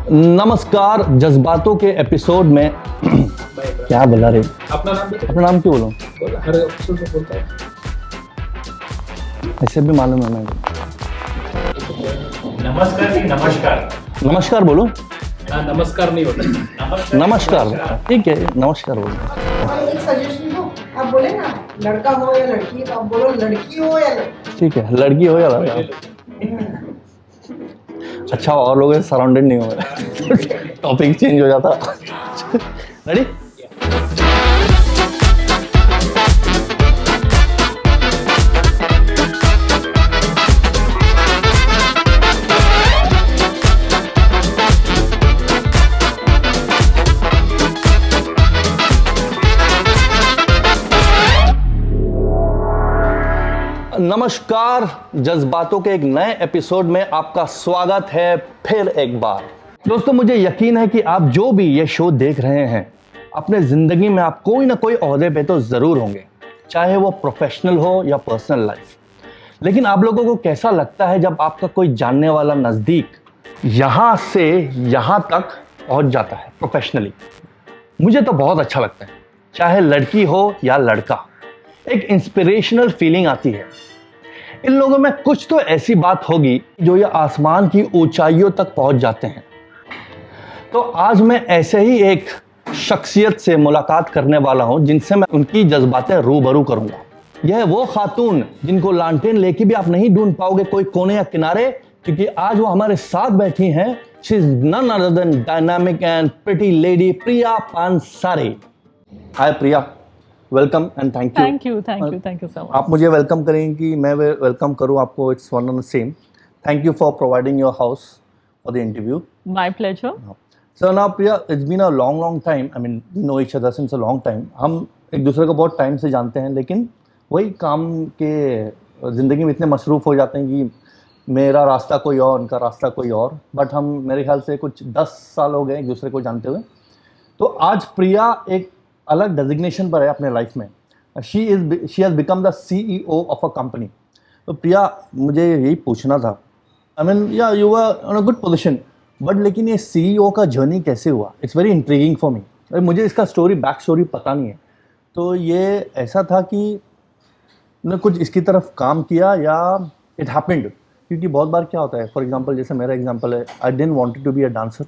नमस्कार, जज्बातों के एपिसोड में क्या बोला रे? अपना नाम क्यों बोलूं? हर एपिसोड में बोलता है। ऐसे भी मालूम है मैं। नमस्कार जी, नमस्कार। नमस्कार बोलूं? हाँ, नमस्कार नहीं होता। नमस्कार, ठीक है, नमस्कार बोलूं। और एक सजेशन दो, आप बोले ना लड़का हो या लड़की, तो आप बोलो लड़की हो या लड़की। ठीक है, लड़की हो या लड़का। अच्छा, और लोग सराउंडेड नहीं हो रहे, टॉपिक चेंज हो जाता। रेडी? नमस्कार, जज्बातों के एक नए एपिसोड में आपका स्वागत है फिर एक बार। दोस्तों, मुझे यकीन है कि आप जो भी ये शो देख रहे हैं, अपने ज़िंदगी में आप कोई ना कोई ओहदे पे तो ज़रूर होंगे, चाहे वो प्रोफेशनल हो या पर्सनल लाइफ। लेकिन आप लोगों को कैसा लगता है जब आपका कोई जानने वाला नज़दीक यहाँ से यहाँ तक पहुँच जाता है प्रोफेशनली? मुझे तो बहुत अच्छा लगता है, चाहे लड़की हो या लड़का। एक इंस्पिरेशनल फीलिंग आती है। इन लोगों में कुछ तो ऐसी बात होगी जो ये आसमान की ऊंचाइयों तक पहुंच जाते हैं। तो आज मैं ऐसे ही एक शख्सियत से मुलाकात करने वाला हूं जिनसे मैं उनकी जज्बातें रूबरू करूंगा। यह वो खातून जिनको लालटेन लेके भी आप नहीं ढूंढ पाओगे कोई कोने या किनारे, क्योंकि आज वो हमारे साथ बैठी हैं। She is none other than dynamic and pretty lady Priya Pansare. Hi Priya, welcome and thank you so much. आप मुझे वेलकम करेंगे कि मैं वेलकम करूं आपको? It's one and same. Thank you for providing your house for the interview. My pleasure. So now Priya, it's been a long time, I mean we know each other since a long time. हम एक दूसरे को बहुत time से जानते हैं, लेकिन वही काम के ज़िंदगी में इतने मसरूफ़ हो जाते हैं कि मेरा रास्ता कोई और, उनका रास्ता कोई और। बट हम मेरे ख्याल से कुछ 10 साल हो गए एक दूसरे को जानते हुए। तो आज प्रिया एक अलग डेजिग्नेशन पर है अपने लाइफ में। She has become the CEO of a company. तो प्रिया, मुझे यही पूछना था, आई मीन या you are on a good position, but लेकिन ये CEO का जर्नी कैसे हुआ? It's very intriguing for me. मुझे इसका बैक स्टोरी पता नहीं है। तो ये ऐसा था कि ने कुछ इसकी तरफ काम किया या इट हैपेंड? क्योंकि बहुत बार क्या होता है, फॉर एग्जांपल जैसे मेरा एग्जांपल है, I didn't wanted to be a dancer.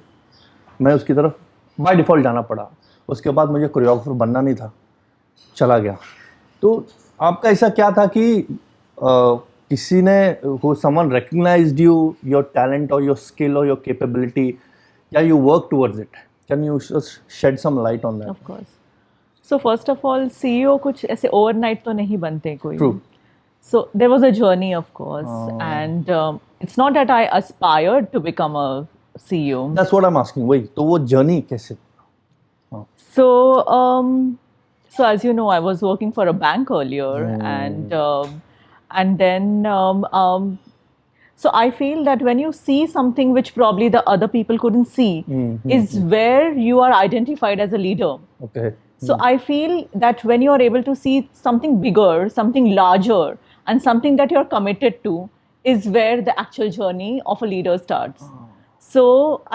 मैं उसकी तरफ बाय डिफ़ॉल्ट जाना पड़ा। उसके बाद मुझे कोरियोग्राफर बनना नहीं था, चला गया। तो आपका ऐसा क्या था कि किसी ने someone recognised you, your talent और योर स्किल और योर कैपेबिलिटी, या you work towards it? Can you shed some light on that? Of course. So first of all, CEO कुछ ऐसे overnight तो नहीं बनते कोई. True. So there was a journey, of course, and it's not that I aspired to become a CEO. That's what I'm asking. वही तो वो journey कैसे? So, so as you know, I was working for a bank earlier, and then so I feel that when you see something which probably the other people couldn't see, is where you are identified as a leader. Okay. So I feel that when you are able to see something bigger, something larger, and something that you're committed to, is where the actual journey of a leader starts. So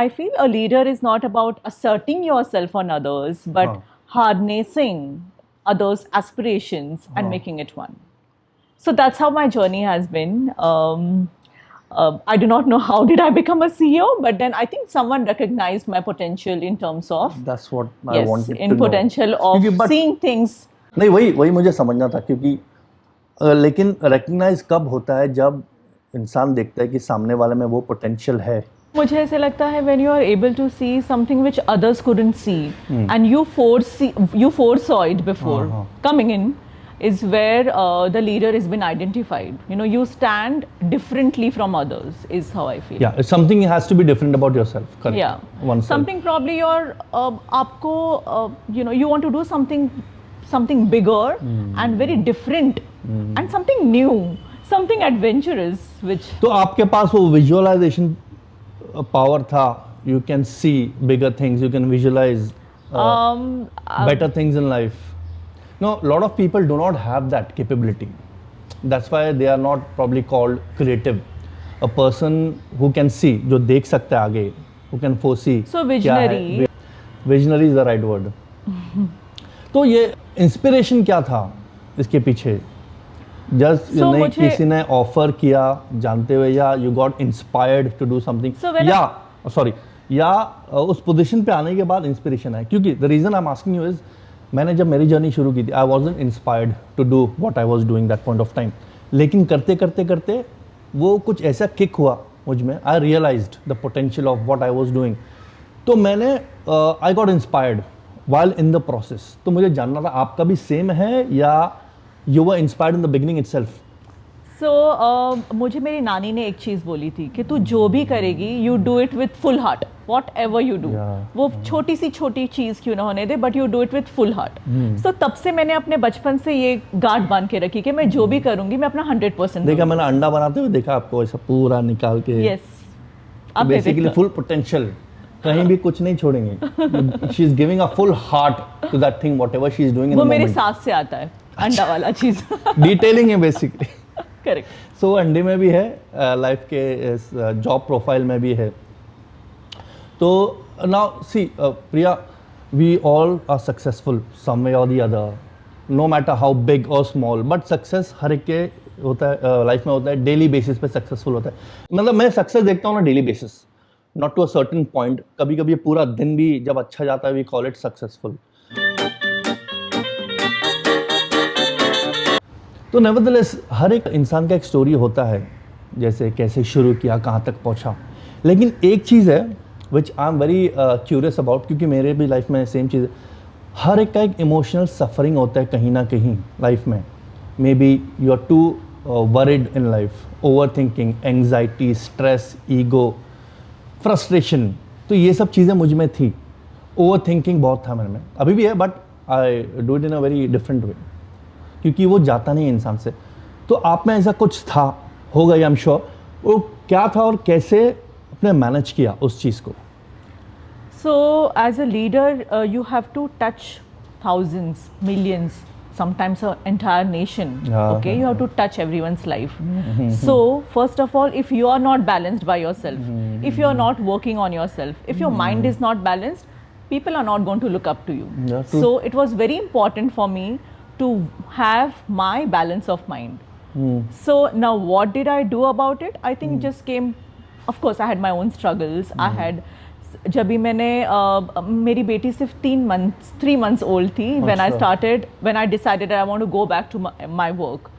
I feel a leader is not about asserting yourself on others, but harnessing others' aspirations and making it one. So that's how my journey has been. I do not know how did I become a CEO, but then I think someone recognized my potential in terms of That's what I wanted to in know. potential of seeing things. नहीं, वही मुझे समझना था, क्योंकि लेकिन recognise कब होता है? जब इंसान देखता है कि सामने वाले में वो पोटेंशियल है। मुझे ऐसे लगता है when you are able to see something which others couldn't see, and you foresaw it before coming in, is where the leader has been identified. You know, you stand differently from others, is how I feel. Yeah, something has to be different about yourself. Correct. Yeah, Oneself. something probably आपको you know, you want to do something bigger and very different and something new, something adventurous, which. तो आपके पास वो visualisation power था? You can see bigger things, you can visualize better things in life. No, a lot of people do not have that capability. That's why they are not probably called creative. A person who can see, जो देख सकता है आगे, who can foresee So क्या है। visionary. Visionary is the right word. तो ये inspiration क्या था इसके पीछे? जस्ट So नहीं मुझे- किसी ने ऑफर किया जानते हुए, या you got inspired to do something, So when या सॉरी या उस पोजीशन पे आने के बाद इंस्पिरेशन है? क्योंकि the reason I am asking you is, मैंने जब मेरी जर्नी शुरू की थी I wasn't inspired to do what I was doing that point of time, लेकिन करते करते करते वो कुछ ऐसा किक हुआ मुझ में, I realised the potential of what I was doing. तो मैंने I got inspired while in the process। तो मुझे जानना था आपका भी सेम है या you were inspired in the beginning itself? So मुझे मेरी नानी ने एक चीज़ बोली थी कि तू जो भी करेगी you do it with full heart, whatever you do। Yeah. वो छोटी सी छोटी चीज़ क्यों ना होने दे, but you do it with full heart। So तब से मैंने अपने बचपन से ये गार्ड बांध के रखी कि मैं जो भी करूंगी मैं अपना 100% देखा मैंने अंडा बनाते हुए देखा आपको ऐसा पूरा निकाल के। यस अब बेसिकली फुल पोटेंशियल, कहीं भी कुछ नहीं छोड़ेंगे। She is giving a full heart to that thing whatever she is doing in वो द मेरे मोमेंट। सास से आता है अंडा वाला चीज़। डिटेलिंग है बेसिकली। करेक्ट। सो अंडे में भी है, लाइफ के जॉब प्रोफाइल में भी है। तो now see Priya, we all are successful some way और the other, no matter how big और स्मॉल, बट सक्सेस हर एक के होता है, लाइफ में होता है, डेली बेसिस पे सक्सेसफुल होता है। मतलब मैं सक्सेस देखता हूँ ना daily basis, not to a certain point, कभी कभी पूरा दिन भी जब अच्छा जाता है वी कॉल इट सक्सेसफुल। तो नेवरदलेस हर एक इंसान का एक स्टोरी होता है, जैसे कैसे शुरू किया, कहाँ तक पहुँचा। लेकिन एक चीज़ है which I am very curious about, क्योंकि मेरे भी लाइफ में सेम चीज़ है, हर एक का एक इमोशनल सफरिंग होता है कहीं ना कहीं लाइफ में। Maybe you are too worried in life, overthinking, anxiety, stress, ego, frustration. तो ये सब चीज़ें मुझ में थी। ओवर थिंकिंग बहुत था मेरे में, अभी भी है, but I do it in a very different way, क्योंकि वो जाता नहीं है इंसान से। तो आप में ऐसा कुछ था, होगा आई एम श्योर, वो क्या था और कैसे आपने मैनेज किया उस चीज़ को? So as a leader, you have to touch thousands, millions, sometimes an entire nation. Yeah. Okay, you have to touch everyone's life. So first of all, if you are not balanced by yourself, if you are not working on yourself, if your mind is not balanced, people are not going to look up to you. Yeah, true. So it was very important for me to have my balance of mind. So now what did I do about it? I think just came, of course I had my own struggles. I had, जब भी मैंने मेरी बेटी सिर्फ 3 months old थी when I started, when I decided I want to go back to my work.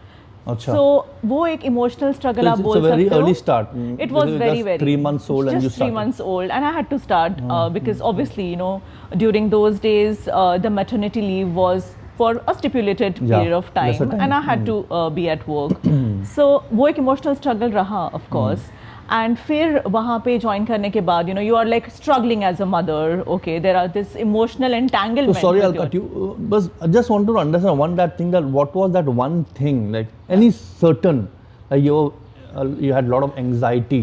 अच्छा। So वो एक emotional struggle आप बोल It's a very सकते हो. early start. It was Just very 3 months old and you just 3 started. months old, and I had to start because obviously during those days the maternity leave was for a stipulated Yeah, period of lesser time, time. and I had to be at work. So वो एक emotional struggle रहा, of course. And फिर वहाँ पे join करने के बाद you are like struggling as a mother. Okay, there are this emotional entanglement. So sorry, I'll with cut you. But I just want to understand that thing, that what was that one thing, like any certain, like you had a lot of anxiety,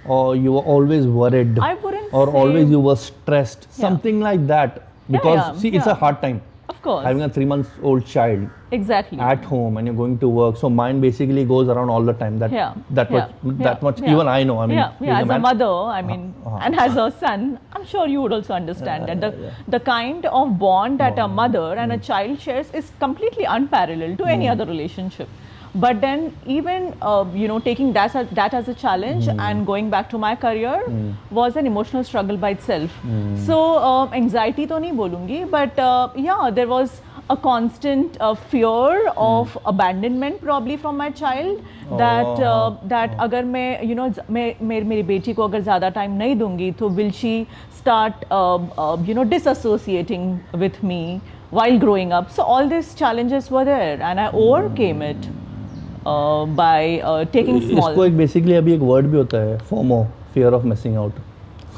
or you were always worried, I wouldn't or say- always you were stressed, something like that. Because yeah, see, it's a yeah. hard time Of course. having a 3 months old child Exactly. at home and you're going to work, so mind basically goes around all the time. That Yeah, that yeah, much, yeah, that much. yeah. Even I know. I mean, yeah, being as a man- mother, I mean, and as a son, I'm sure you would also understand that the kind of bond that a mother and a child shares is completely unparalleled to any other relationship. But then even taking that as a challenge and going back to my career was an emotional struggle by itself. So anxiety तो नहीं बोलूँगी, but yeah, there was a constant fear of abandonment probably from my child, that अगर मैं मेरी बेटी को अगर ज़्यादा टाइम नहीं दूँगी तो will she start disassociating with me while growing up. So all these challenges were there and I overcame it by taking small. इसको एक बेसिकली अभी एक वर्ड भी होता है, FOMO, fear of missing out.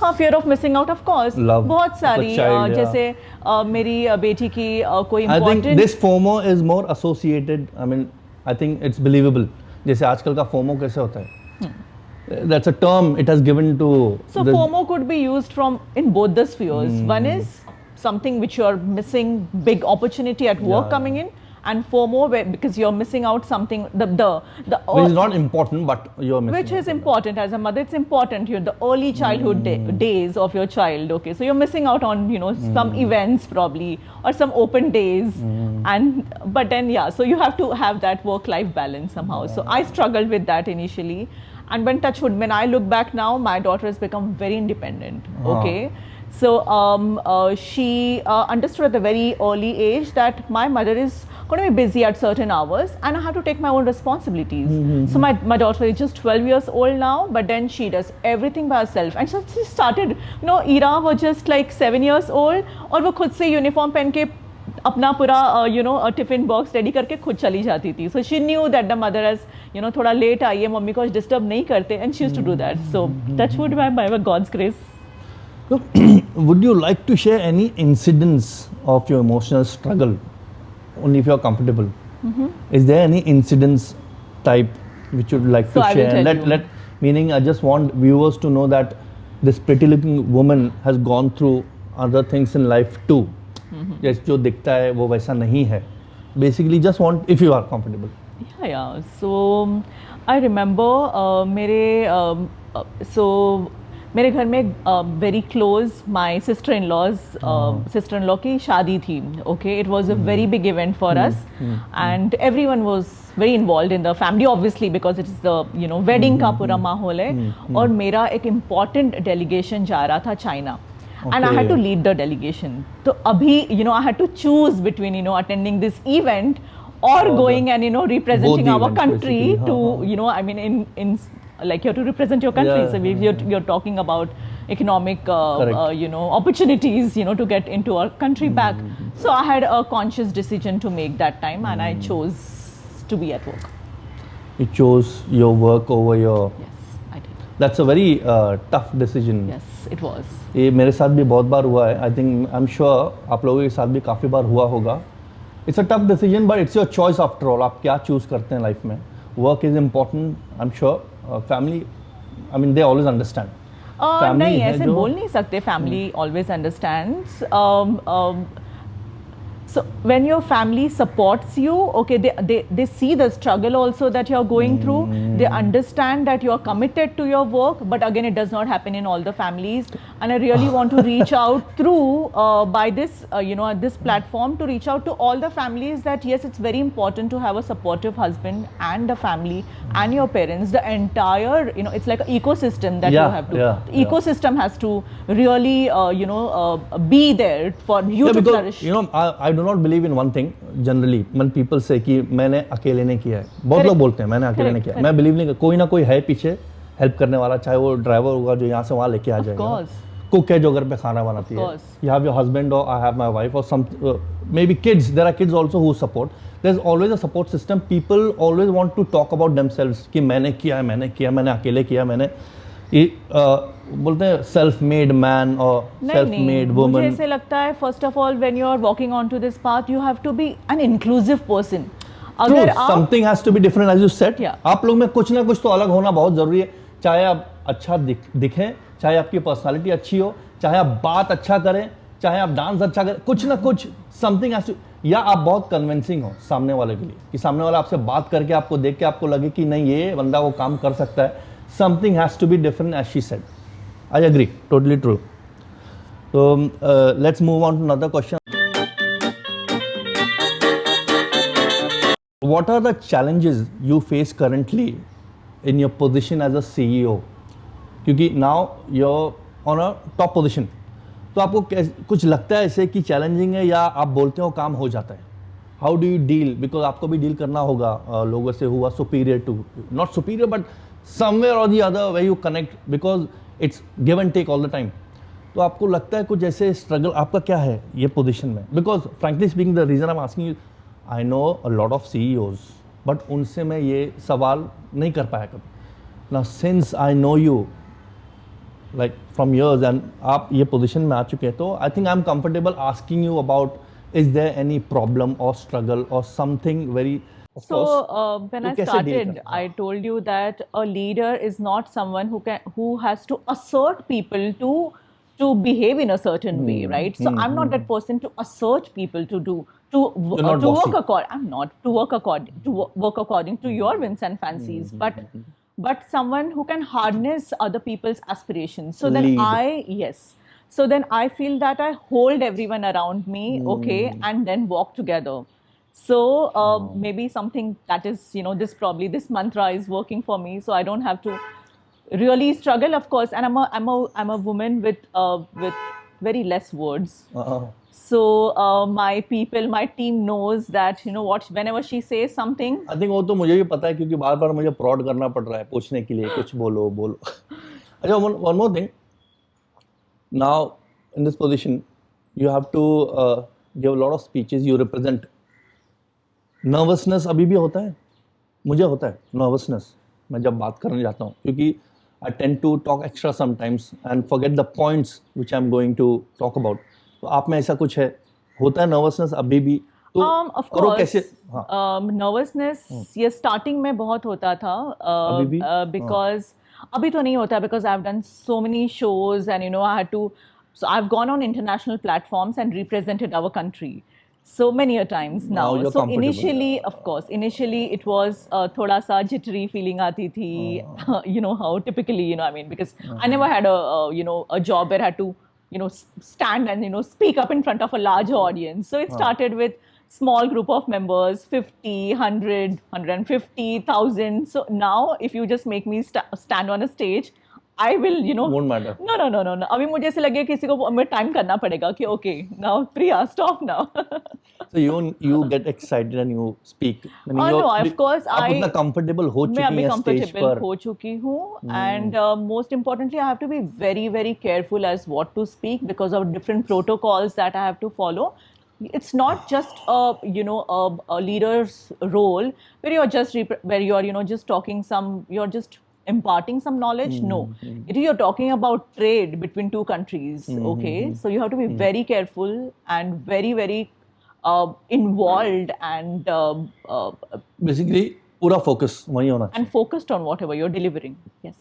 हाँ, fear of missing out, of course. Love बहुत of a सारी child, जैसे मेरी बेटी की कोई I think important this FOMO is more associated. I mean, I think it's believable. जैसे आजकल का FOMO कैसे होता है? That's a term it has given to. So the- FOMO could be used in both the spheres. One is something which you are missing, big opportunity at work Yeah, coming in, and FOMO because you're missing out something. Which is not important, but you're missing. Which is important as a mother. It's important. The early childhood days of your child. Okay, so you're missing out on some events probably or some open days, but then so you have to have that work-life balance somehow. So I struggled with that initially, and when I look back now, my daughter has become very independent. Okay. So she understood at a very early age that my mother is going to be busy at certain hours and I have to take my own responsibilities. So my daughter is just 12 years old now, but then she does everything by herself. And so she started, Ira was just like 7 years old और वो खुद से uniform पहन के अपना पूरा tiffin box ready करके खुद चली जाती थी. So she knew that the mother has थोड़ा लेट आई है, मम्मी को डिस्टर्ब नहीं करते, and she used to do that. So touch wood by God's grace. Look, would you like to share any incidents of your emotional struggle? Only if you're comfortable. Is there any incidents type which you'd like to share? Let meaning I just want viewers to know that this pretty looking woman has gone through other things in life too. जैसे जो दिखता है वो वैसा नहीं है. Basically, just want if you are comfortable. Yeah. So I remember मेरे घर में very close my sister-in-law की शादी थी. Okay, it was a very big event for us, and everyone was very involved in the family obviously because it is the wedding का पूरा माहौल है. और मेरा एक important delegation जा रहा था China. And I had to lead the delegation. So abhi, I had to choose between, attending this event or going and, representing our country to, I mean, in like you have to represent your country. So you're talking about economic, opportunities, to get into our country back. So I had a conscious decision to make that time and I chose to be at work. You chose your work over your... Yes, I did. That's a very tough decision. Yes, it was. ये मेरे साथ भी बहुत बार हुआ है. I think I'm sure आप लोगों के साथ भी काफ़ी बार हुआ होगा. It's a tough decision, but it's your choice after all. आप क्या choose करते हैं life में. Work is important, I'm sure. Family, I mean, they always understand. नहीं, ऐसे बोल नहीं सकते. Family always understands. So when your family supports you, okay, they see the struggle also that you're going through. They understand that you're committed to your work, but again, it does not happen in all the families. And I really want to reach out through by this, this platform to reach out to all the families that yes, it's very important to have a supportive husband and a family and your parents. The entire, it's like an ecosystem that you have to. The ecosystem has to really, be there for you to flourish. I do not believe in one thing generally. When people say कि मैंने अकेले नहीं किया है, बहुत लोग बोलते हैं मैंने अकेले नहीं किया. मैं believe नहीं, कोई ना कोई है पीछे हेल्प करने वाला, चाहे वो ड्राइवर होगा जो यहाँ से वहाँ लेके आ जाएगा, कुक है जो घर पे खाना बनाती है, you have your husband or I have my wife or some maybe kids. There are kids also who support. There's always a support system. People always want to talk about themselves कि मैंने किया, मैंने अकेले किया, मैंने बोलते हैं self made man or self made woman. मुझे ऐसे लगता है first of all when you are walking onto this path you have to be an inclusive person. अगर आप something has to be different as you said. आप लोग में कुछ ना कुछ तो अलग होना बहुत जरूरी है. चाहे आप अच्छा दिखें, चाहे आपकी पर्सनालिटी अच्छी हो, चाहे आप बात अच्छा करें, चाहे आप डांस अच्छा करें, कुछ ना कुछ something has to, या आप बहुत कन्विंसिंग हो सामने वाले के लिए कि सामने वाला आपसे बात करके आपको देख के आपको लगे कि नहीं ये बंदा वो काम कर सकता है. Something has to be different as she said. I agree, totally true. So let's move on to another question. What are the challenges you face currently in your position as a CEO? क्योंकि now you're on a top position. तो आपको कुछ लगता है ऐसे कि challenging है या आप बोलते हो काम हो जाता है? How do you deal? Because आपको भी डील करना होगा लोगों से who are superior to, not superior but somewhere or the other where you connect because it's give and take all the time. तो आपको लगता है कुछ ऐसे स्ट्रगल आपका क्या है ये पोजीशन में? Because frankly speaking the reason I'm asking you, I know a lot of CEOs but उनसे मैं ये सवाल नहीं कर पाया कभी. Now since I know you like from years and आप ये पोजीशन में आ चुके हैं तो I think I'm comfortable asking you about is there any problem or struggle or something very. So when I started, I told you that a leader is not someone who has to assert people to behave in a certain way, right? So I'm not that person to assert people to do You're not to bossy. work according. I'm not to work according to your whims and fancies, but someone who can harness other people's aspirations. So then Lead. So then I feel that I hold everyone around me, okay, and then walk together. So maybe something that is, this mantra is working for me, so I don't have to really struggle, of course. And I'm a woman with very less words. So my team knows that, what, whenever she says something, I think वो तो मुझे भी पता है क्योंकि बार बार मुझे प्रॉड करना पड़ रहा है पूछने के लिए कुछ बोलो बोलो अच्छा one more thing now in this position you have to give lot of speeches you represent nervousness अभी भी होता है मुझे होता है नर्वसनेस मैं जब बात करने जाता हूँ क्योंकि I tend to talk extra sometimes and forget the points which I am going to talk about तो आप में ऐसा कुछ है होता है नर्वसनेस अभी भी तो of और वो course, कैसे nervousness ये starting में बहुत होता था अभी भी? because अभी तो नहीं होता because I've done so many shows and I had to, so I've gone on international platforms and represented our country so many a times now. Now you're So comfortable. initially it was थोड़ा सा jittery feeling आती थी how typically because I never had a job where I had to stand and speak up in front of a large audience. So it started with small group of members, 50, 100, 150,000. So now if you just make me stand on a stage, I will, won't matter no. अभी मुझे ऐसे लगे किसी को मैं time करना पड़ेगा कि okay, now Priya, stop now. so you get excited and you speak I mean, no, of course आप उतना comfortable हो मैं चुकी अभी हैं स्टेज comfortable पर हो चुकी हूँ and most importantly I have to be very very careful as what to speak because of different protocols that I have to follow. It's not just a leader's role where you're just talking you're just imparting some knowledge. No, you're talking about trade between two countries. Okay, so you have to be very careful and very very involved and basically पूरा focus वही होना चाहिए and focused on whatever you're delivering. Yes.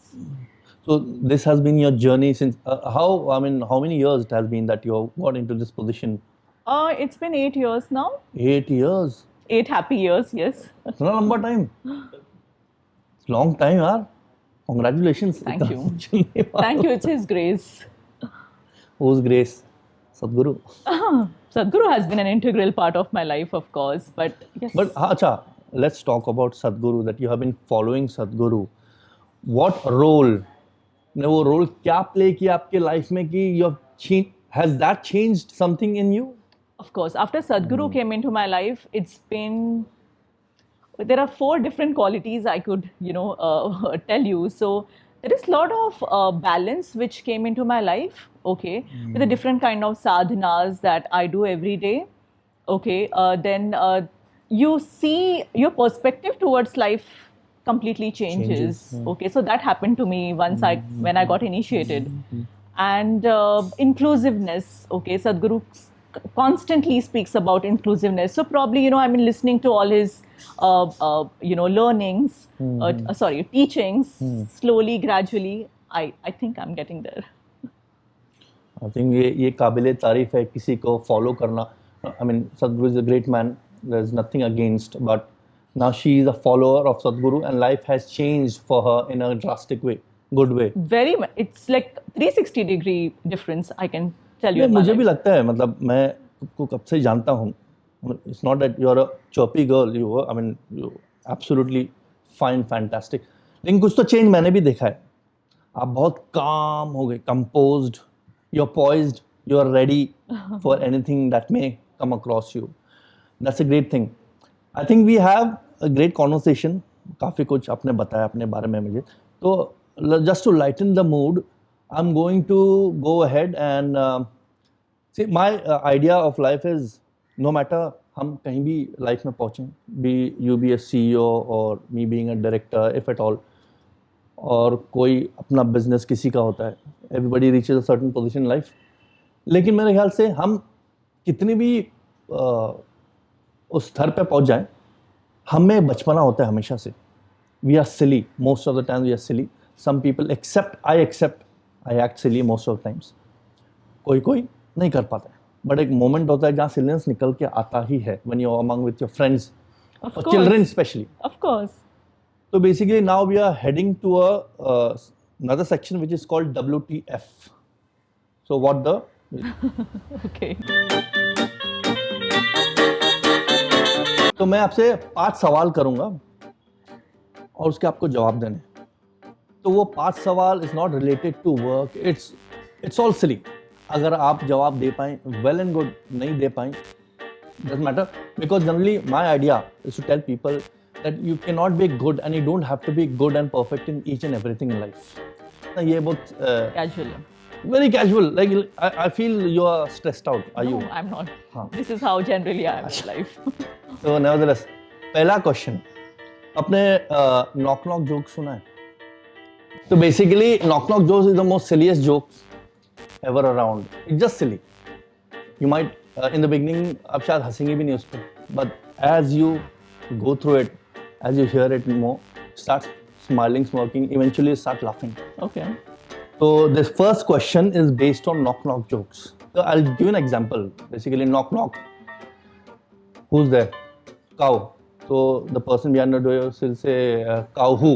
so this has been your journey since how many years it has been that you got into this position It's been 8 years now. 8 years 8 happy years. Yes. इतना लंबा time long time यार congratulations Thank you. you Thank you. It's His grace. whose grace Sadhguru Sadhguru has been an integral part of my life, of course. But yes. but अच्छा let's talk about Sadhguru that you have been following Sadhguru what role ने वो role क्या play किया आपके life में कि you have has that changed something in you Of course, after Sadhguru came into my life, it's been, there are 4 different qualities I could, tell you. So there is a lot of balance which came into my life, okay, with the different kind of sadhanas that I do every day, okay. Then you see your perspective towards life completely changes. Okay, so that happened to me once when I got initiated. And inclusiveness, okay, Sadhguru constantly speaks about inclusiveness. So probably, I've been listening to all his, learnings, teachings, slowly, gradually. I think I'm getting there. I think ये काबिले तारीफ है किसी को follow करना I mean Sadhguru is a great man there's nothing against but now she is a follower of Sadhguru and life has changed for her in a drastic way good way Very much. It's like 360-degree difference, I can tell you. मुझे भी लगता है मतलब मैं आपको कब से जानता हूँ it's not that you're a chirpy girl you absolutely fine fantastic लेकिन कुछ तो चेंज मैंने भी देखा है आप बहुत काम हो गए composed you're poised you're ready for anything that may come across you that's a great thing I think we have a great conversation काफ़ी कुछ आपने बताया अपने बारे में मुझे तो just to lighten the mood I'm going to go ahead and see my idea of life is no matter हम कहीं भी लाइफ में पहुँचें be you be a CEO or me being a director if at all और कोई अपना business किसी का होता है everybody reaches a certain position in life लेकिन मेरे ख्याल से हम कितनी भी उस स्तर पे पहुँच जाएं हमें बचपना होता है हमेशा से we are silly most of the time we are silly some people accept I act silly most of the times कोई नहीं कर पाता है बट एक मोमेंट होता है जहाँ सिलेंस निकल के आता ही है when you're among with your friends Of or course. children especially. Of course. So basically now we are heading to another section which is called WTF. So what the Okay. तो मैं आपसे 5 सवाल करूंगा और उसके आपको जवाब देने। तो वो 5 सवाल is not related to work, it's all silly. अगर आप जवाब दे पाएं वेल एंड गुड, नहीं दे पाएं doesn't matter, because generally my idea is to tell people that you cannot be good and you don't have to be good and perfect in each and everything in life. ना ये बहुत Casual. very casual, like I feel you are stressed out. Are No, you? I'm not. हाँ. This is how generally I am in life. So nevertheless, पहला question, अपने knock knock joke सुना है? So basically knock knock jokes is the most silliest jokes ever around. It's just silly. You might in the beginning आप शायद हंसेंगे भी नहीं उस पर, but as you go through it, as you hear it more, start smiling, smirking, eventually start laughing. Okay. So this first question is based on knock knock jokes. So I'll give you an example. Basically knock knock. Who's there? Cow. So the person behind the door will say cow who?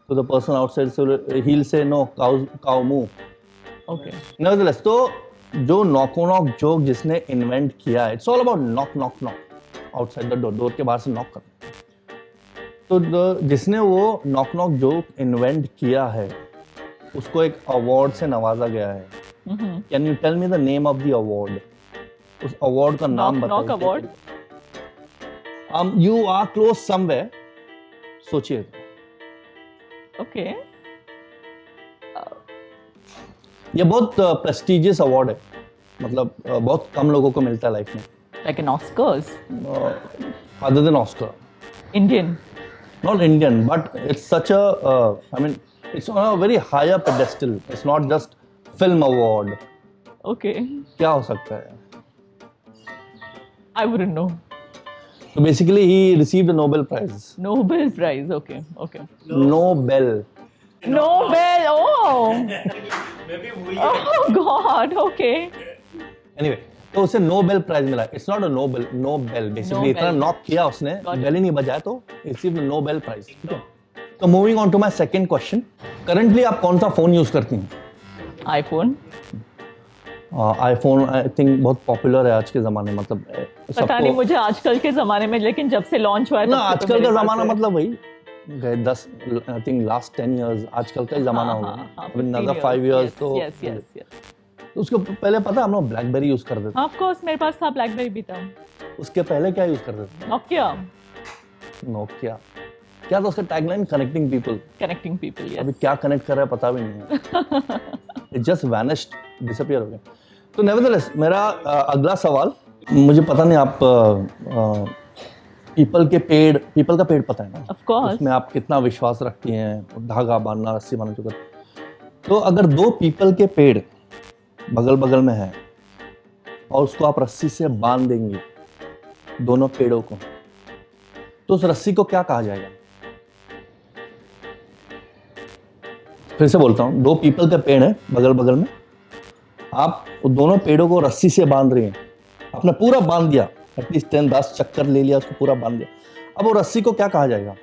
So the person outside, so he'll say no, cow moo. Okay. Nevertheless, तो जो knock knock joke जिसने invent किया है, it's all about knock knock knock outside the door, door के बाहर से knock करना। तो जिसने वो knock knock joke invent किया है, उसको एक award से नवाजा गया है। Can you tell me the name of the award? उस award का नाम Knock knock बताइए। award. You are close somewhere. सोचिए। Okay. ये बहुत प्रेस्टिजियस अवार्ड है, मतलब बहुत कम लोगों को मिलता है लाइफ में। Like an Oscars. Other than Oscar, Indian. not Indian, but it's such a I mean it's on a very higher pedestal. It's not just film award. Okay. क्या हो सकता है? I wouldn't know. So basically he received a Nobel Prize. Nobel Prize. Okay. Okay. Nobel. Nobel. Oh. Maybe we Oh God. Okay. Anyway, तो उसे Nobel prize मिला। It's not a Nobel, Nobel basically. Nobel. इतना knock किया उसने, Got it. Bell ही नहीं बजाया, तो receive Nobel prize. ठीक है, तो moving on to my second question, currently आप कौन सा फोन यूज करती हैं? iPhone. आईफोन आई थिंक बहुत पॉपुलर है आज के ज़माने में, मतलब पता नहीं मुझे आजकल के ज़माने में, लेकिन जब से लॉन्च हुआ है ना, तब से तो आजकल मेरे का पास ज़माना है। मतलब वही गए 10 आई थिंक लास्ट 10 इयर्स आजकल का ही ज़माना हाँ, होगा। हाँ, हाँ, अभी 15 another 5 years Yes, तो yes, yes, yes. तो उसके पहले पता है हम लोग ब्लैकबेरी यूज़ करते थे। Of course, मेरे पास था BlackBerry भी था। उसके पहले क्या यूज़ करते थे? Nokia. नोकिया। क्या था उसका tagline? Connecting people. Connecting people. Yes. अभी क्या कनेक्ट कर रहा है पता भी नहीं है। इट जस्ट वैनिश्ड, डिसअपीयर हो गया। तो नेवरदलेस मेरा अगला सवाल, मुझे पता नहीं आप पीपल का पेड़ पता है ना? Of course. उसमें आप कितना विश्वास रखती हैं, धागा बांधना, रस्सी बांधना जो करते। तो अगर 2 पीपल के पेड़ बगल बगल में है और उसको आप रस्सी से बांध देंगी, दोनों पेड़ों को, तो उस रस्सी को क्या कहा जाएगा? फिर से बोलता हूँ, 2 पीपल के पेड़ है बगल बगल में, आप दोनों पेड़ों को रस्सी से बांध रही हैं, आपने पूरा बांध दिया, एटलीस्ट 10-10 चक्कर ले लिया, उसको पूरा बांध दिया। अब वो रस्सी को क्या कहा जाएगा?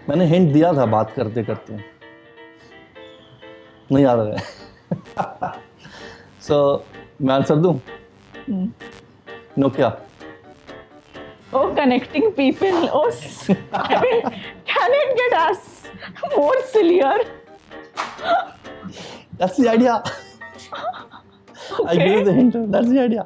मैंने हिंट दिया था बात करते करते, नहीं याद है। सो मैं आंसर दूं? Nokia. Oh, connecting people. Oh, I mean, can it get us more sillier? That's the idea. I gave the hint. That's the idea.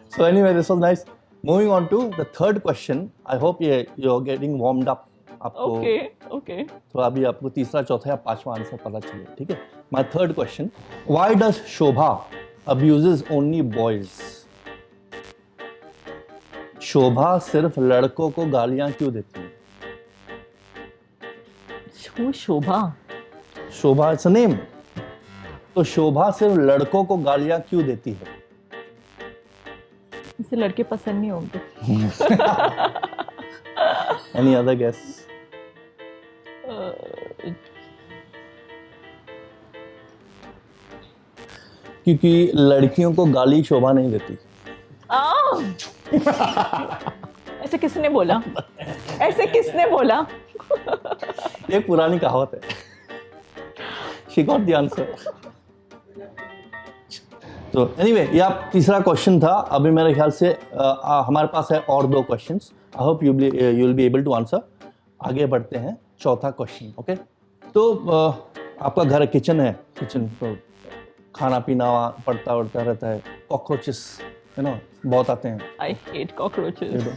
So anyway, this was nice. Moving on to the third question. I hope you're getting warmed up. आपको Okay, okay. तो अभी आपको तीसरा, चौथा या पांचवा answer पता चले, ठीक है? My third question. Why does Shobha abuses only boys? शोभा सिर्फ लड़कों को गालियां क्यों देती है? शोभा। शोभा इट्स अ नेम। तो शोभा सिर्फ लड़कों को गालियां क्यों देती है? इसे लड़के पसंद नहीं होंगे। Any other guess? क्योंकि लड़कियों को गाली शोभा नहीं देती। ऐसे किसने बोला? ऐसे किसने बोला? ये पुरानी कहावत है। She got the answer. तो एनीवे, ये आप तीसरा क्वेश्चन था। अभी मेरे ख्याल से हमारे पास है और 2 questions. I hope you will be able to answer. आगे बढ़ते हैं, चौथा क्वेश्चन। ओके, तो आपका घर किचन है, किचन तो खाना पीना पड़ता रहता है। कॉकरोचेस बहुत आते हैं। I hate cockroaches.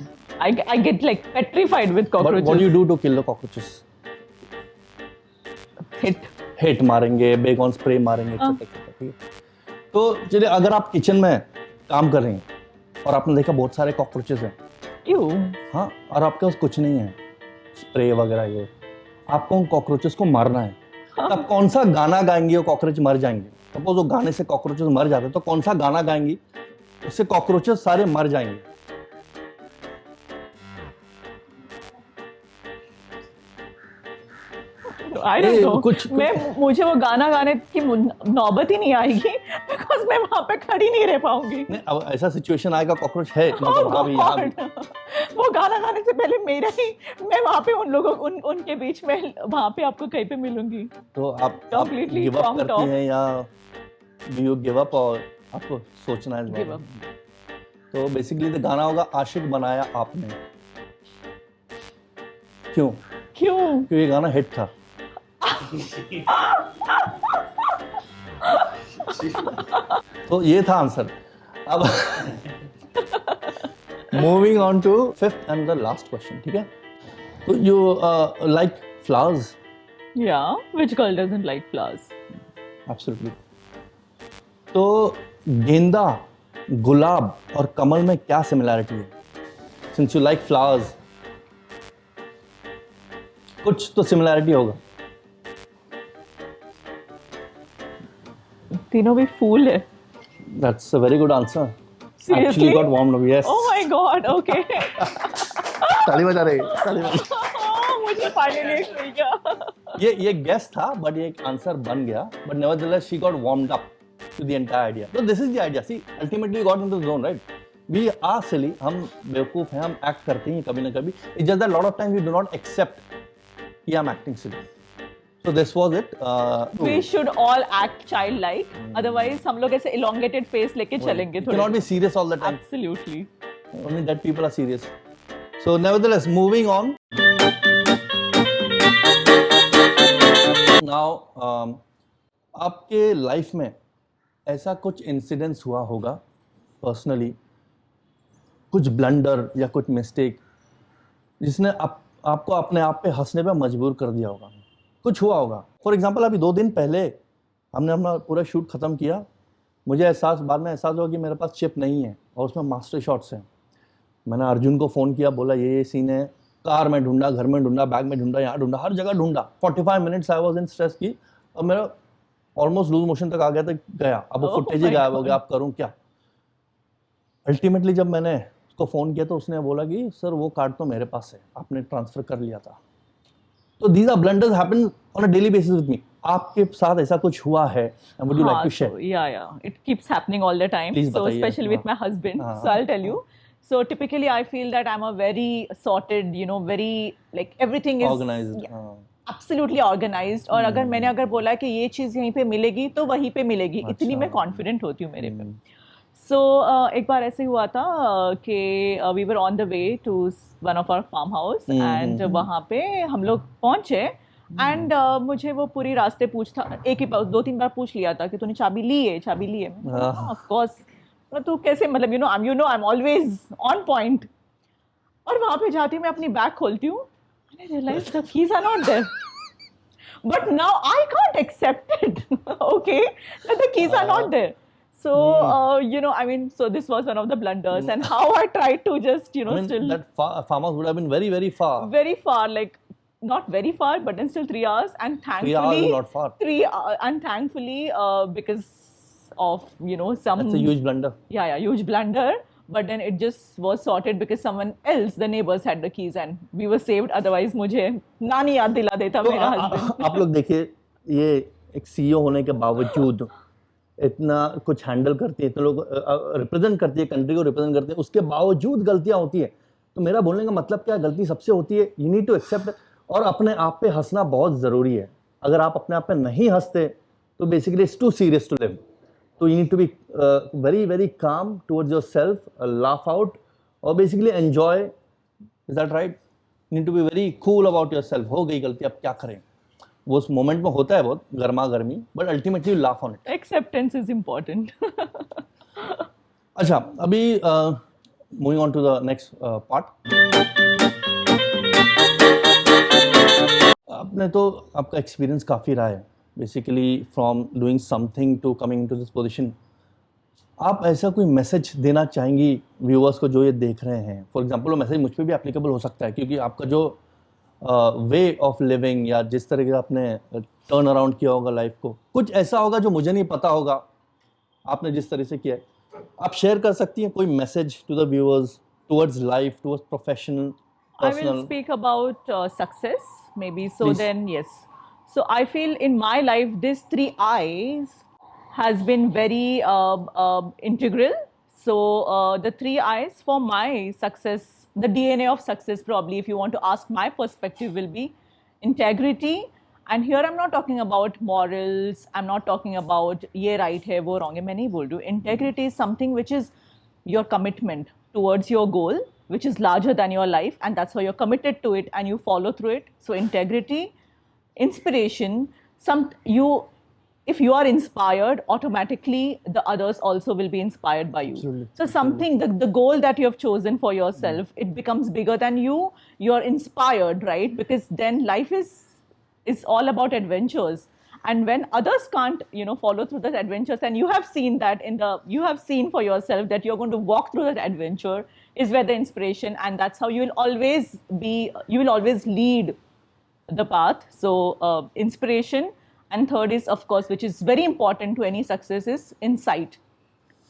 I get like petrified with cockroaches. What do you do to kill the cockroaches? Hit मारेंगे, बेगॉन स्प्रे मारेंगे, etc. ठीक है। तो चलिए, अगर आप किचन में काम कर रहे हैं और आपने देखा बहुत सारे कॉकरोचेस हैं, हाँ, और आपके पास कुछ नहीं है, स्प्रे वगैरह, ये आपको उन कॉकरोचेस को मारना है, तब कौन सा गाना गाएंगे वो कॉकरोच मर जाएंगे? सपोज वो गाने से कॉकरोचेस मर जाते हैं, तो कौन सा गाना गाएंगी उससे कॉकरोचेस सारे मर जाएंगे? I don't know. मुझे वो गाना गाने की नौबत ही नहीं आएगी, बिकॉज मैं वहां पे खड़ी नहीं रह पाऊंगी। नहीं, अब ऐसा सिचुएशन आएगा, कॉकरोच है वो गाना गाने से पहले मैं वहां पे उन लोगों उनके बीच में वहां पे आपको कहीं पे मिलूंगी। तो आप गिव अप करती हैं या डू यू गिव अप, और आपको सोचना है? Give up. तो बेसिकली तो गाना होगा आशिक बनाया आपने। क्यों? क्योंकि ये गाना हिट था। तो ये था आंसर। अब moving on to 5th and the last question, ठीक है? तो you like flowers? Yeah, which girl doesn't like flowers? Absolutely. तो गेंदा, गुलाब और कमल में क्या सिमिलैरिटी है? Since you like flowers, कुछ तो सिमिलैरिटी होगा। तीनों भी फूल है। That's a very good answer. Seriously? Actually got warmed up. Yes. Oh my God. Okay. ताली बजा रही, ताली बजा। मुझे फाइनली मिल गया। ये गेस था, बट ये एक आंसर बन गया। But nevertheless, she got warmed up to the entire idea. So this is the idea. See, ultimately we got into the zone, right? We are silly. हम बेवकूफ हैं, हम एक्ट करते हैं कभी ना कभी। It's just that a lot of times we do not accept कि I'm acting silly. So this was it. We should all act childlike. Otherwise, हम लोग ऐसे elongated face लेके चलेंगे। You cannot be serious all the time. Absolutely. Only that people are serious. So nevertheless, moving on. Now, आपके life में ऐसा कुछ incidents हुआ होगा पर्सनली, कुछ ब्लंडर या कुछ मिस्टेक जिसने आपको अपने आप पे हंसने पे मजबूर कर दिया होगा? कुछ हुआ होगा। फॉर एग्जांपल, अभी 2 दिन पहले हमने अपना पूरा शूट ख़त्म किया। मुझे बाद में एहसास हुआ कि मेरे पास चिप नहीं है और उसमें मास्टर शॉट्स हैं। मैंने अर्जुन को फ़ोन किया, बोला ये सीन है। कार में ढूंढा, घर में ढूंढा, बैग में ढूंढा, यहाँ ढूंढा, हर जगह ढूंढा। 45 minutes I was in stress की, और मेरा ऑलमोस्ट लूज मोशन तक आ गया था, गया। अब वो फुटेज ही गायब हो गया, अब करूँ क्या? अल्टीमेटली जब मैंने उसको फ़ोन किया तो उसने बोला कि सर वो कार्ड तो मेरे पास है, आपने ट्रांसफ़र कर लिया था। तो these are blunders happen on a daily basis with me. आपके साथ ऐसा कुछ हुआ है? And would you like to share? Yeah. It keeps happening all the time. Please so बताइए। especially with my husband. So I'll tell you. So typically I feel that I'm a very sorted, very like everything is organized. Absolutely organized. और अगर बोला कि ये चीज़ यहीं पे मिलेगी तो वहीं पे मिलेगी, इतनी मैं confident होती हूँ मेरे पे। So एक बार ऐसे हुआ था कि we were on the way to one of our farmhouse and वहाँ पे हम लोग पहुँचे and मुझे वो पूरी रास्ते एक ही 2-3 बार पूछ लिया था कि तूने चाबी ली है? Of course. तो कैसे, मतलब I'm always on point. और वहाँ पे जाती हूँ, मैं अपनी बैग खोलती हूँ and I realize the keys are not there. But now I can't accept it. Okay, that the keys are not there. So, so this was one of the blunders, and how I tried to just, still... That farmhouse would have been very, very far. Very far, like, not very far, but then still 3 hours, and thankfully... 3 hours is not far. 3 hours, and thankfully, because of, some... That's a huge blunder. Yeah, huge blunder, but then it just was sorted because someone else, the neighbors, had the keys, and we were saved. Otherwise, मुझे नानी याद दिला देता मेरा husband. आप लोग देखिए, ये एक CEO होने के बावजूद इतना कुछ हैंडल करती है, इतने लोग रिप्रेजेंट करती है, कंट्री को रिप्रेजेंट करती है, उसके बावजूद गलतियां होती है। तो मेरा बोलने का मतलब क्या है, गलती सबसे होती है, यू नीड टू एक्सेप्ट, और अपने आप पे हंसना बहुत ज़रूरी है। अगर आप अपने आप पे नहीं हंसते तो basically it's too serious to live. तो you need to be very very calm towards yourself, laugh out और basically enjoy. Is that right? You need to be very cool about yourself. हो गई गलती, अब क्या करें, वो उस मोमेंट में होता है बहुत गर्मा गर्मी, but ultimately laugh on it. Acceptance is important. अच्छा, अभी moving on to the next part. आपने तो, आपका एक्सपीरियंस काफ़ी रहा है basically from doing something to coming to this position. आप ऐसा कोई मैसेज देना चाहेंगी व्यूअर्स को जो ये देख रहे हैं? फॉर एग्जांपल वो मैसेज मुझ पे भी एप्लीकेबल हो सकता है, क्योंकि आपका जो वे ऑफ लिविंग या जिस तरह से आपने टर्न अराउंड किया होगा लाइफ को, कुछ ऐसा होगा जो मुझे नहीं पता होगा, आपने जिस तरह से किया है। आप शेयर कर सकती हैं कोई message to the viewers towards life, towards professional, I will personal? speak about success, maybe. So Please. then, yes. So I feel in my life, these three I's has been very integral. So the three I's for my success, the DNA of success, probably, if you want to ask my perspective, will be integrity. And here I'm not talking about morals. I'm not talking about ye right hai, wo wrong hai. मैं नहीं बोल रही हूँ. Integrity is something which is your commitment towards your goal, which is larger than your life, and that's why you're committed to it and you follow through it. So integrity, inspiration, if you are inspired, automatically the others also will be inspired by you. Absolutely. So something, the goal that you have chosen for yourself, it becomes bigger than you. You're inspired, right? Because then life is all about adventures. And when others can't, follow through those adventures, and you have seen that you have seen for yourself that you're going to walk through that adventure, is where the inspiration, and that's how you will always lead the path. So inspiration, and third is, of course, which is very important to any success, is insight.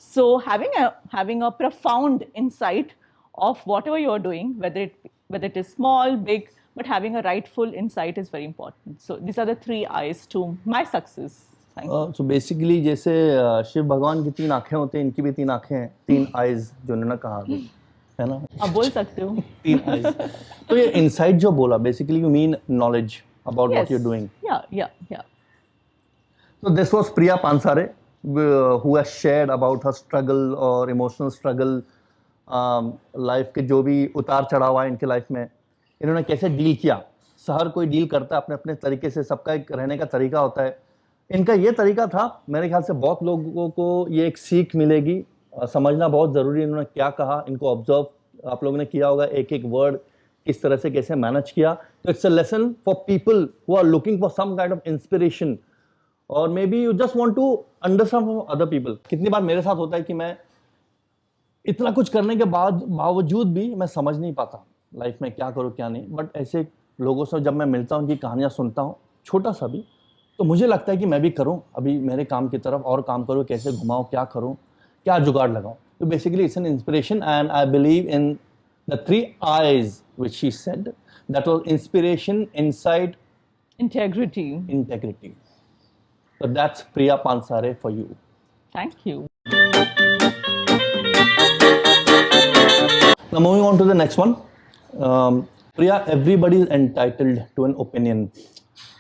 So having a profound insight of whatever you're doing, whether it is small, big, but having a rightful insight is very important. So these are the three I's to my success. Thank you. So basically जैसे शिव भगवान की 3 आंखें होती हैं, इनकी भी 3 आंखें हैं, 3 आइज जो उन्होंने कहा अभी, है ना? आप बोल सकते हो. 3 आइज। तो ये इनसाइट जो बोला, basically you mean knowledge about what you are doing. Yeah. So this was Priya Pansare, who has shared about her struggle or emotional struggle, life के जो भी उतार चढ़ाव आए इनके लाइफ में, इन्होंने कैसे डील किया। हर कोई डील करता है अपने अपने तरीके से, सबका एक रहने का तरीका होता है। इनका ये तरीका था, मेरे ख्याल से बहुत लोगों को ये एक सीख मिलेगी, समझना बहुत ज़रूरी है। इन्होंने क्या कहा, इनको ऑब्जर्व आप लोगों ने किया होगा, एक एक वर्ड किस तरह से कैसे मैनेज किया। तो it's a lesson for people who are looking for some kind of inspiration, और maybe you just want to understand from other people. कितनी बार मेरे साथ होता है कि मैं इतना कुछ करने के बावजूद भी मैं समझ नहीं पाता लाइफ में क्या करूँ क्या नहीं। बट ऐसे लोगों से जब मैं मिलता हूँ, उनकी कहानियाँ सुनता हूँ, छोटा सा भी, तो मुझे लगता है कि मैं भी करूँ, अभी मेरे काम की तरफ और काम करूँ, कैसे घुमाऊँ, क्या करूँ, क्या जुगाड़ लगाऊँ। तो basically it's an inspiration, and I believe in the 3 I's which she said. That was inspiration, insight, Integrity. So that's Priya Pansare for you. Thank you. Now moving on to the next one. Priya, everybody is entitled to an opinion.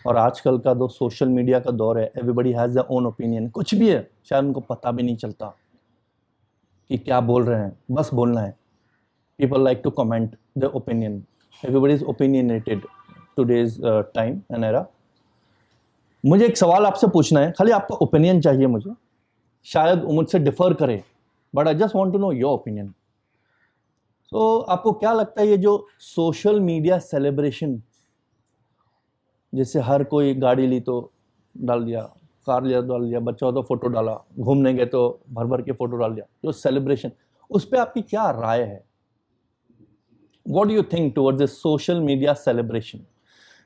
और आजकल का दो social media का दौर है, everybody has their own opinion. कुछ भी है, शायद उनको पता भी नहीं चलता कि क्या बोल रहे हैं, बस बोलना है। People like to comment their opinion. Everybody is opinionated today's time and era. मुझे एक सवाल आपसे पूछना है, खाली आपका ओपिनियन चाहिए मुझे, शायद वो मुझसे डिफर करे, but I just want to know your opinion. तो आपको क्या लगता है, ये जो सोशल मीडिया सेलिब्रेशन, जैसे हर कोई गाड़ी ली तो डाल दिया, कार लिया तो डाल दिया, बच्चा हो तो फोटो डाला, घूमने गए तो भर भर के फोटो डाल दिया, जो सेलिब्रेशन, उस पर आपकी क्या राय है? What do you think towards this social media celebration?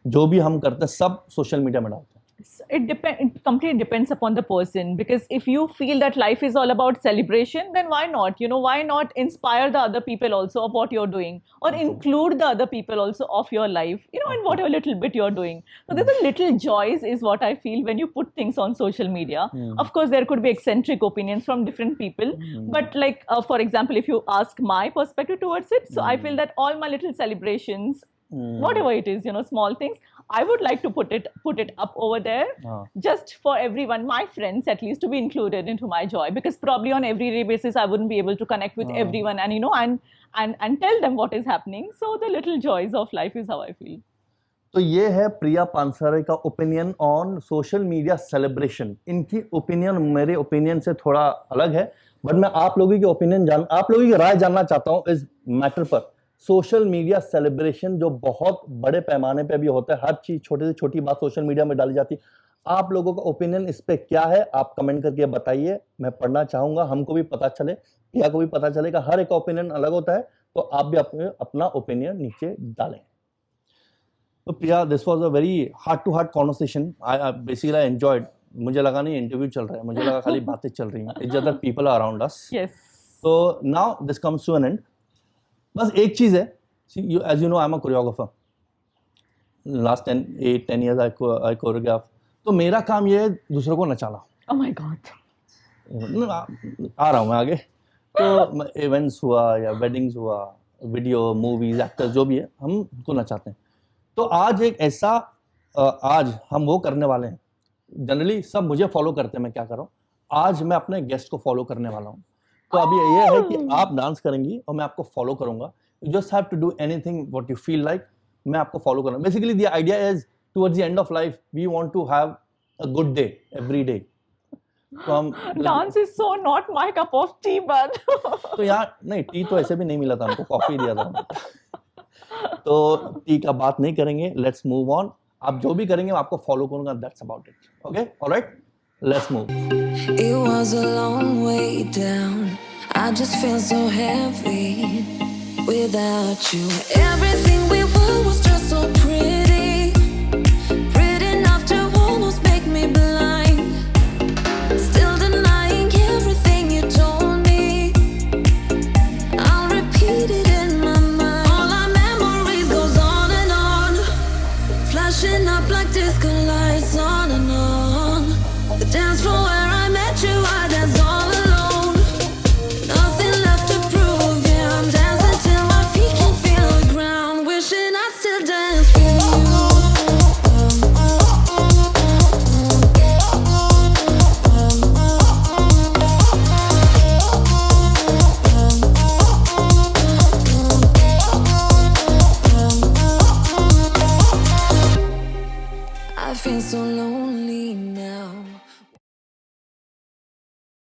जो भी हम करते हैं सब सोशल मीडिया में डालते हैं। It completely depends upon the person, because if you feel that life is all about celebration, then why not? Why not inspire the other people also of what you're doing, or include the other people also of your life, in whatever little bit you're doing. So there's a little joys is what I feel when you put things on social media. Of course, there could be eccentric opinions from different people, but like, for example, if you ask my perspective towards it, so I feel that all my little celebrations, whatever it is, small things, I would like to put it up over there, just for everyone, my friends at least, to be included into my joy, because probably on everyday basis I wouldn't be able to connect with everyone, and and tell them what is happening. So the little joys of life is how I feel. तो ये है प्रिया पानसरे का opinion on social media celebration. इनकी opinion मेरे opinion से थोड़ा अलग है, बट मैं आप लोगों की आप लोगों की राय जानना चाहता हूँ इस मैटर पर. सोशल मीडिया सेलिब्रेशन जो बहुत बड़े पैमाने पे भी होता है, हर चीज छोटी से छोटी बात सोशल मीडिया में डाली जाती है. आप लोगों का ओपिनियन इस पे क्या है, आप कमेंट करके बताइए. मैं पढ़ना चाहूंगा, हमको भी पता चले, प्रिया को भी पता चलेगा. हर एक ओपिनियन अलग होता है, तो आप भी अपना ओपिनियन नीचे डालें. तो Priya, this was a very heart to heart conversation. I basically I enjoyed. मुझे लगा नहीं इंटरव्यू चल रहा है, मुझे लगा खाली बातें चल रही हैं. It's just that people are around us. Yes. तो now this comes to an end. बस एक चीज है, as you know, I'm a choreographer. Last 10 years I choreograph. तो मेरा काम ये है दूसरों को नचाना. Oh my God. आ रहा हूँ मैं आगे. तो इवेंट्स हुआ या वेडिंग्स हुआ, वीडियो, मूवीज, एक्टर्स जो भी है, हम उनको नचाते हैं. तो आज एक ऐसा आज हम वो करने वाले हैं. जनरली सब मुझे फॉलो करते हैं, मैं क्या कर रहा हूँ. आज मैं अपने गेस्ट को फॉलो करने वाला हूँ. तो अभी ये है कि आप डांस करेंगी और मैं आपको फॉलो करूंगा. You just have to do anything what you feel like. मैं आपको फॉलो करूंगा. Basically the idea is towards the end of life we want to have a good day every day. तो हम Dance is so not my cup of tea, but तो यार नहीं, T तो ऐसे भी नहीं मिला था हमको, कॉफी दिया था. तो टी का बात नहीं करेंगे. Let's move on. आप जो भी करेंगे मैं आपको फॉलो करूंगा. That's about it. Okay, all right. Let's move. It was a long way down. I just feel so heavy without you. Everything we were was just so pretty, pretty enough to almost make me blind. Still denying everything you told me. I'll repeat it in my mind. All our memories goes on, flashing up like disco lights on and on. The dance floor where I met you, I danced all alone. Nothing left to prove, yeah, I'm dancing till my feet can feel the ground. Wishing I still dance.